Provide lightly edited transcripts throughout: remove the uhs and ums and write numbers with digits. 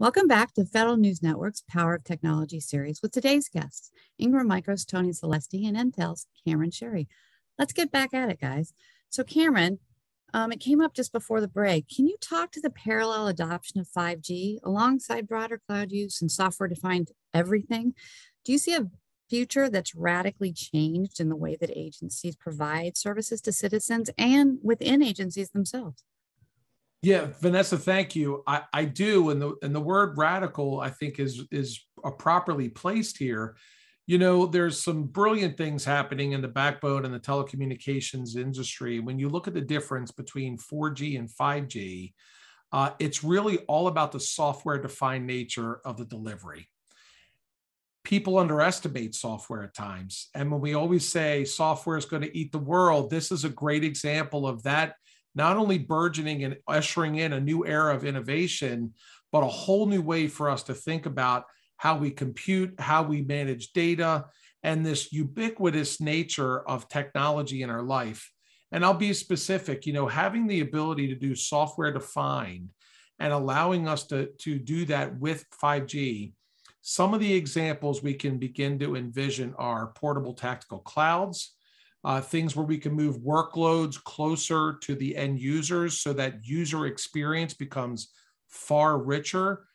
Welcome back to Federal News Network's Power of Technology series with today's guests, Ingram Micro's Tony Celesti and Intel's Cameron Sherry. Let's get back at it, guys. So Cameron, it came up just before the break. Can you talk to the parallel adoption of 5G alongside broader cloud use and software-defined everything? Do you see a future that's radically changed in the way that agencies provide services to citizens and within agencies themselves? Yeah, Vanessa, thank you. I do, and the word radical, I think, is properly placed here. You know, there's some brilliant things happening in the backbone and the telecommunications industry. When you look at the difference between 4G and 5G, it's really all about the software-defined nature of the delivery. People underestimate software at times, and when we always say software is going to eat the world, this is a great example of that. Not only burgeoning and ushering in a new era of innovation, but a whole new way for us to think about how we compute, how we manage data, and this ubiquitous nature of technology in our life. And I'll be specific, you know, having the ability to do software defined and allowing us to do that with 5G. Some of the examples we can begin to envision are portable tactical clouds, things where we can move workloads closer to the end users so that user experience becomes far richer.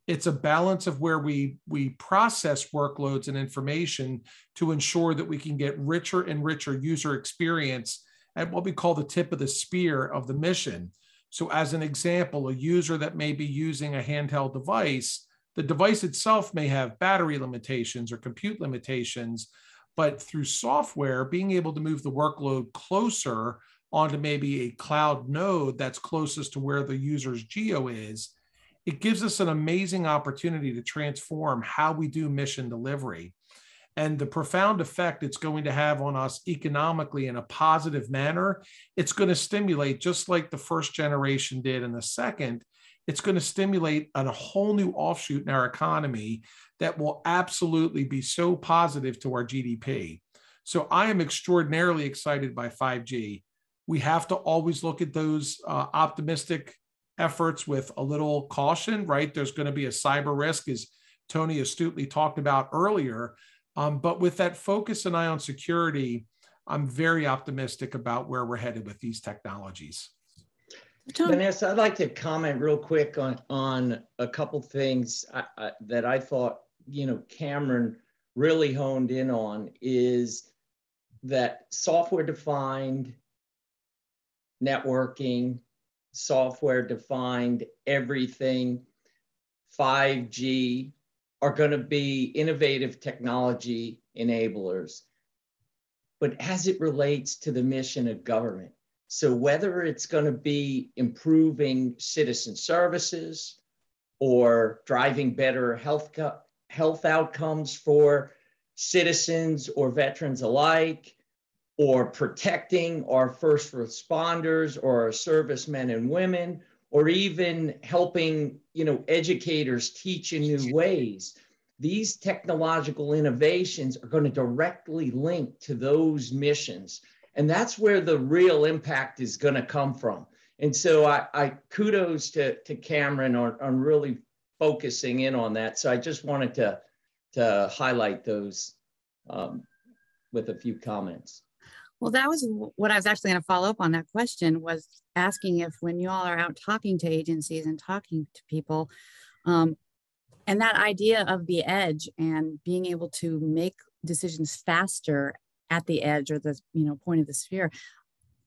It's a balance of where we process workloads and information to ensure that we can get richer and richer user experience at what we call the tip of the spear of the mission. So as an example, a user that may be using a handheld device, the device itself may have battery limitations or compute limitations, but through software, being able to move the workload closer onto maybe a cloud node that's closest to where the user's geo is, it gives us an amazing opportunity to transform how we do mission delivery. And the profound effect it's going to have on us economically in a positive manner, it's going to stimulate, just like the first generation did and the second, it's going to stimulate a whole new offshoot in our economy that will absolutely be so positive to our GDP. So I am extraordinarily excited by 5G. We have to always look at those optimistic efforts with a little caution, right? There's going to be a cyber risk, as Tony astutely talked about earlier. But with that focus and eye on security, I'm very optimistic about where we're headed with these technologies. Vanessa, I'd like to comment real quick on a couple things that I thought, you know, Cameron really honed in on, is that software-defined networking, software-defined everything, 5G are going to be innovative technology enablers. But as it relates to the mission of government, so whether it's going to be improving citizen services or driving better health outcomes for citizens or veterans alike, or protecting our first responders or our servicemen and women, or even helping, you know, educators teach in new ways, these technological innovations are going to directly link to those missions. And that's where the real impact is going to come from. And so I kudos to Cameron on really focusing in on that. So I just wanted to highlight those with a few comments. Well, that was what I was actually going to follow up on. That question was asking if, when you all are out talking to agencies and talking to people, and that idea of the edge and being able to make decisions faster at the edge or the point of the sphere,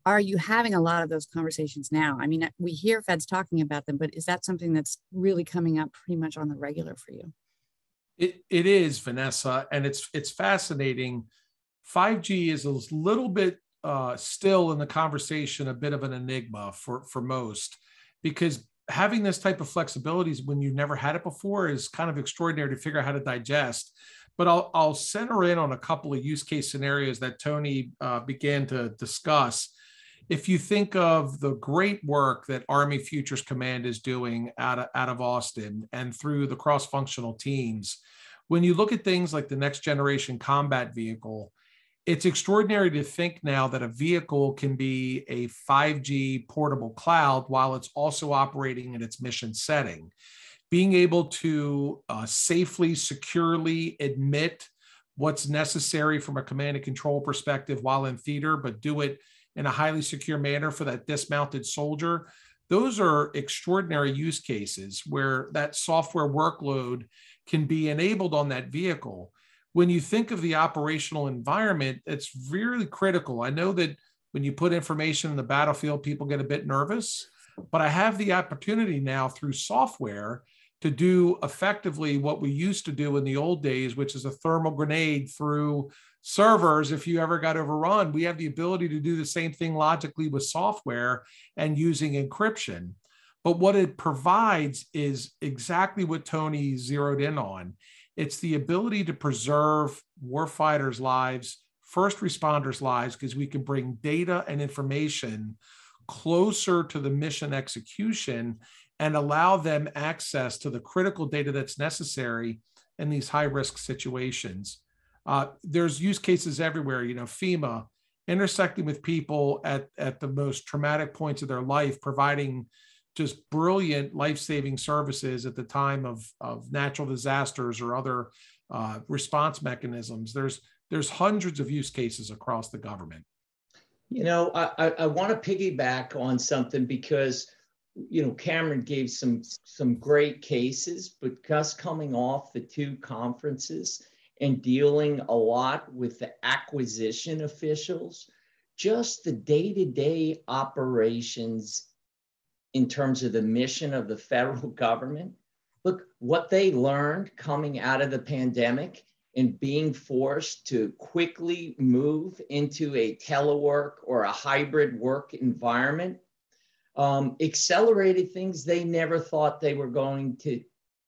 are you having a lot of those conversations now? I mean, we hear feds talking about them, but is that something that's really coming up pretty much on the regular for you? It is, Vanessa, and it's fascinating. 5G is a little bit still in the conversation, a bit of an enigma for most, because having this type of flexibilities when you've never had it before is kind of extraordinary to figure out how to digest. But I'll center in on a couple of use case scenarios that Tony began to discuss. If you think of the great work that Army Futures Command is doing out of Austin and through the cross-functional teams, when you look at things like the next generation combat vehicle, it's extraordinary to think now that a vehicle can be a 5G portable cloud while it's also operating in its mission setting. being able to safely, securely admit what's necessary from a command and control perspective while in theater, but do it in a highly secure manner for that dismounted soldier. Those are extraordinary use cases where that software workload can be enabled on that vehicle. When you think of the operational environment, it's really critical. I know that when you put information in the battlefield, people get a bit nervous, but I have the opportunity now through software to do effectively what we used to do in the old days, which is a thermal grenade through servers. If you ever got overrun, we have the ability to do the same thing logically with software and using encryption. But what it provides is exactly what Tony zeroed in on. It's the ability to preserve warfighters' lives, first responders' lives, because we can bring data and information closer to the mission execution and allow them access to the critical data that's necessary in these high-risk situations. There's use cases everywhere, FEMA, intersecting with people at the most traumatic points of their life, providing just brilliant life-saving services at the time of natural disasters or other response mechanisms. There's hundreds of use cases across the government. I want to piggyback on something because, Cameron gave some great cases, but Gus coming off the 2 conferences and dealing a lot with the acquisition officials, just the day-to-day operations in terms of the mission of the federal government. Look, what they learned coming out of the pandemic and being forced to quickly move into a telework or a hybrid work environment accelerated things they never thought they were going to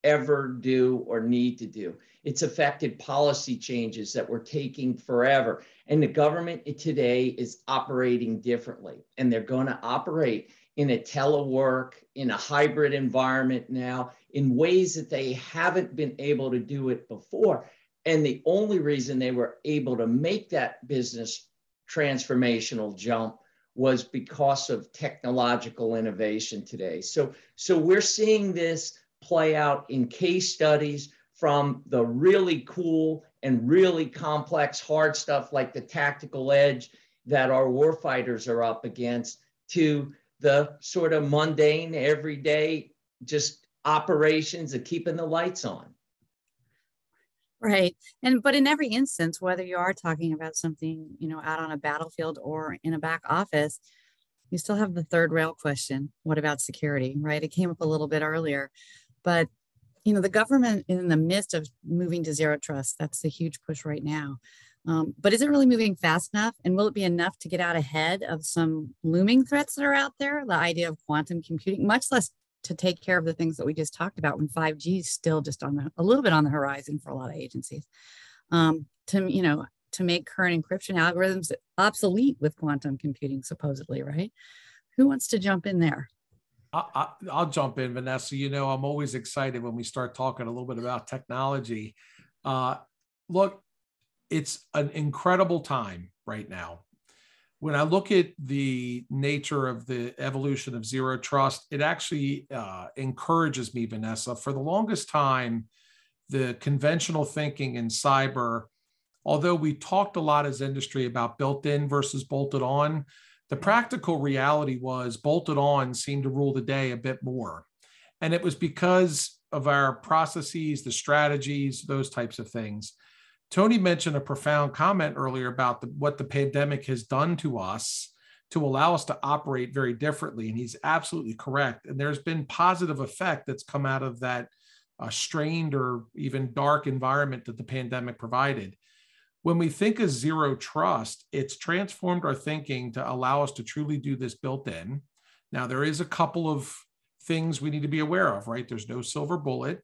ever do or need to do. It's affected policy changes that were taking forever. And the government today is operating differently. And they're going to operate in a telework, in a hybrid environment now, in ways that they haven't been able to do it before. And the only reason they were able to make that business transformational jump was because of technological innovation today. So we're seeing this play out in case studies, from the really cool and really complex hard stuff like the tactical edge that our warfighters are up against, to the sort of mundane, everyday, just operations of keeping the lights on. Right. But in every instance, whether you are talking about something, out on a battlefield or in a back office, you still have the third rail question. What about security, right? It came up a little bit earlier, but the government is in the midst of moving to zero trust. That's the huge push right now. But is it really moving fast enough? And will it be enough to get out ahead of some looming threats that are out there? The idea of quantum computing, much less to take care of the things that we just talked about when 5G is still just a little bit on the horizon for a lot of agencies. To make current encryption algorithms obsolete with quantum computing, supposedly, right? Who wants to jump in there? I'll jump in, Vanessa. I'm always excited when we start talking a little bit about technology. Look, it's an incredible time right now. When I look at the nature of the evolution of zero trust, it actually encourages me, Vanessa. For the longest time, the conventional thinking in cyber, although we talked a lot as industry about built in versus bolted on, the practical reality was bolted on seemed to rule the day a bit more. And it was because of our processes, the strategies, those types of things. Tony mentioned a profound comment earlier about what the pandemic has done to us to allow us to operate very differently. And he's absolutely correct. And there's been positive effect that's come out of that strained or even dark environment that the pandemic provided. When we think of zero trust, it's transformed our thinking to allow us to truly do this built in. Now, there is a couple of things we need to be aware of, right? There's no silver bullet.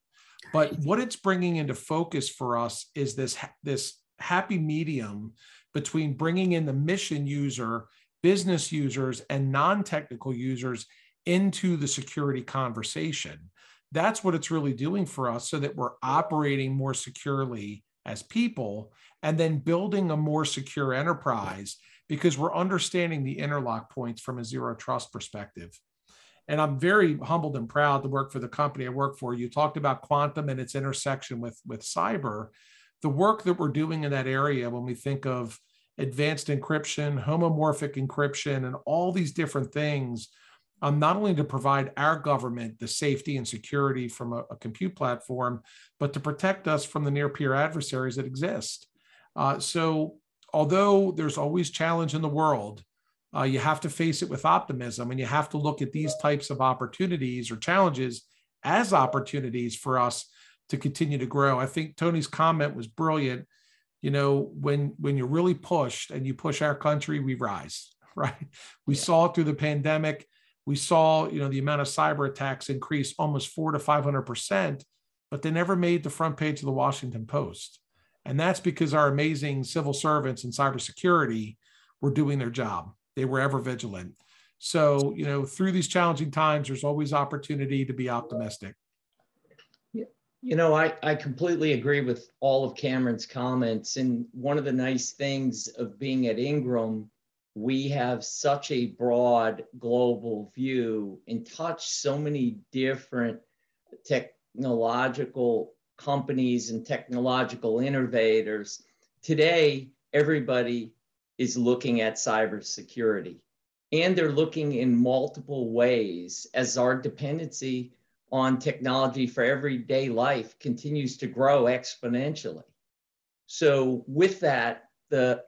But what it's bringing into focus for us is this happy medium between bringing in the mission user, business users, and non-technical users into the security conversation. That's what it's really doing for us, so that we're operating more securely as people and then building a more secure enterprise, because we're understanding the interlock points from a zero trust perspective. And I'm very humbled and proud to work for the company I work for. You talked about quantum and its intersection with cyber. The work that we're doing in that area, when we think of advanced encryption, homomorphic encryption, and all these different things, not only to provide our government the safety and security from a compute platform, but to protect us from the near-peer adversaries that exist. So although there's always challenge in the world, you have to face it with optimism, and you have to look at these types of opportunities or challenges as opportunities for us to continue to grow. I think Tony's comment was brilliant. You know, when you're really pushed and you push our country, we rise, right? We saw it through the pandemic. We saw, you know, the amount of cyber attacks increase almost 400 to 500%, but they never made the front page of the Washington Post. And that's because our amazing civil servants in cybersecurity were doing their job. They were ever vigilant. So, you know, through these challenging times, there's always opportunity to be optimistic. You know, I completely agree with all of Cameron's comments. And one of the nice things of being at Ingram, we have such a broad global view and touch so many different technological companies and technological innovators. Today, everybody is looking at cybersecurity, and they're looking in multiple ways as our dependency on technology for everyday life continues to grow exponentially. So with that, the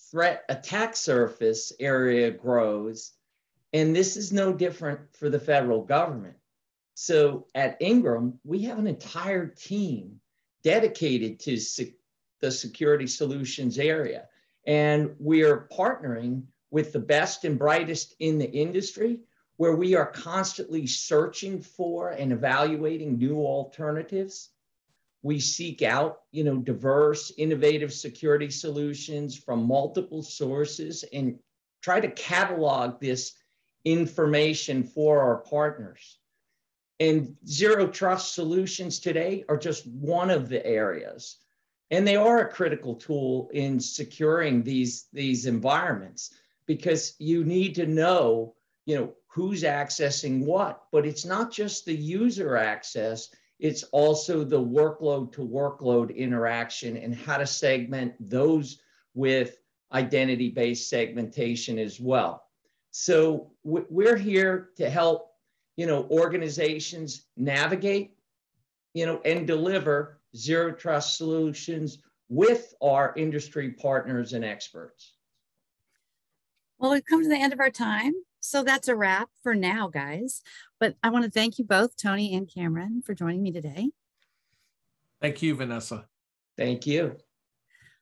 threat attack surface area grows, and this is no different for the federal government. So at Ingram, we have an entire team dedicated to the security solutions area. And we are partnering with the best and brightest in the industry, where we are constantly searching for and evaluating new alternatives. We seek out, you know, diverse, innovative security solutions from multiple sources and try to catalog this information for our partners. And zero trust solutions today are just one of the areas. And they are a critical tool in securing these environments, because you need to know, you know, who's accessing what. But it's not just the user access, it's also the workload to workload interaction and how to segment those with identity-based segmentation as well. So we're here to help, you know, organizations navigate, you know, and deliver zero trust solutions with our industry partners and experts. Well, we've come to the end of our time. So that's a wrap for now, guys. But I want to thank you both, Tony and Cameron, for joining me today. Thank you, Vanessa. Thank you.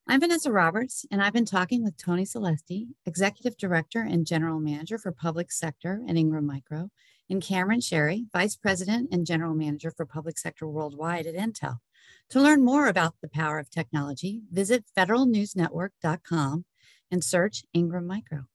I'm Vanessa Roberts, and I've been talking with Tony Celesti, Executive Director and General Manager for Public Sector at Ingram Micro, and Cameron Sherry, Vice President and General Manager for Public Sector Worldwide at Intel. To learn more about the power of technology, visit federalnewsnetwork.com and search Ingram Micro.